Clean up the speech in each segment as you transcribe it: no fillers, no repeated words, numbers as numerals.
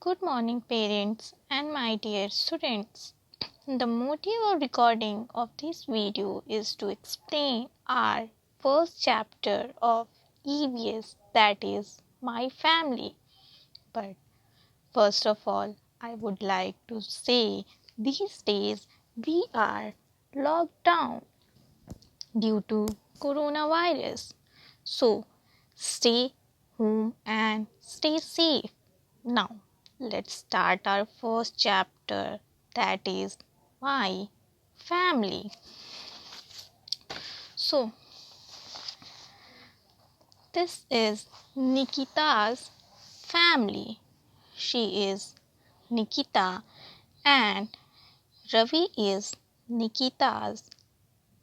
Good morning, parents and my dear students. The motive of recording of this video is to explain our first chapter of EVA, that is, My Family. But first of all, I would like to say these days we are locked down due to coronavirus. So, stay home and stay safe. Now, let's start our first chapter, that is My Family. So, this is Nikita's family. She is Nikita and Ravi is Nikita's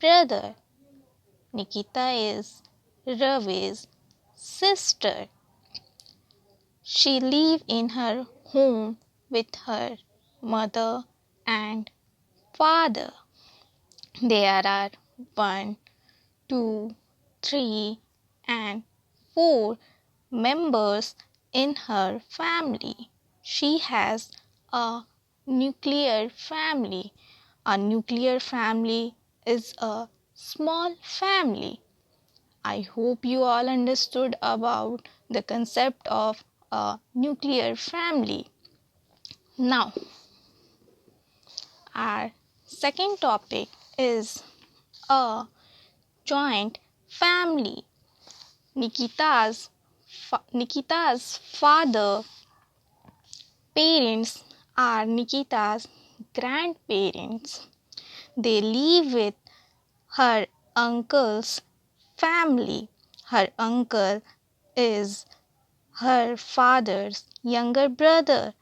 brother. Nikita is Ravi's sister. She lives in her home with her mother and father. There are 1, 2, 3, and 4 members in her family. She has a nuclear family. A nuclear family is a small family. I hope you all understood about the concept of a nuclear family. Now, our second topic is a joint family. Nikita's father parents are Nikita's grandparents. They live with her uncle's family. Her uncle is her father's younger brother.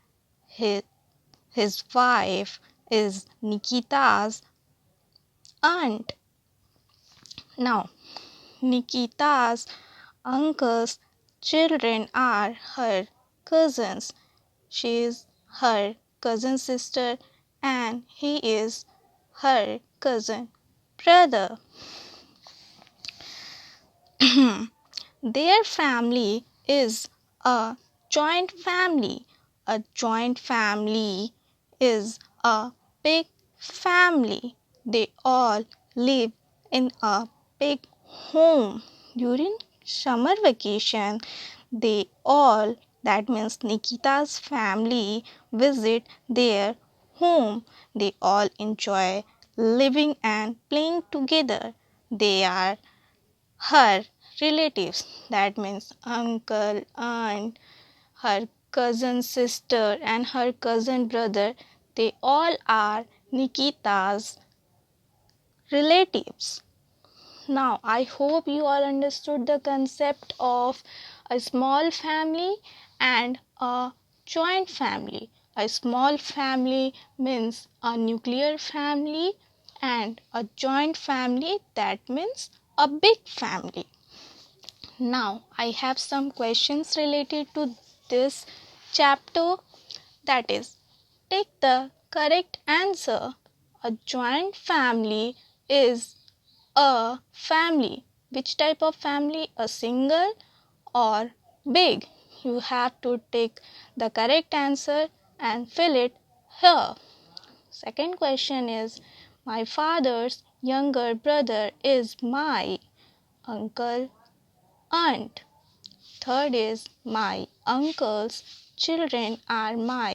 His wife is Nikita's aunt. Now, Nikita's uncle's children are her cousins. She is her cousin sister and he is her cousin brother. Their family is a joint family. A joint family is a big family. They all live in a big home. During summer vacation, that means Nikita's family, visit their home. They all enjoy living and playing together. They are her relatives, that means uncle, aunt, her cousin sister, and her cousin brother. They all are Nikita's relatives. Now, I hope you all understood the concept of a small family and a joint family. A small family means a nuclear family, and a joint family, that means a big family. Now, I have some questions related to this chapter, that is, take the correct answer. A joint family is a family. Which type of family? A single or big? You have to take the correct answer and fill it here. Second question is, my father's younger brother is my uncle, aunt. Third is, my uncle's children are my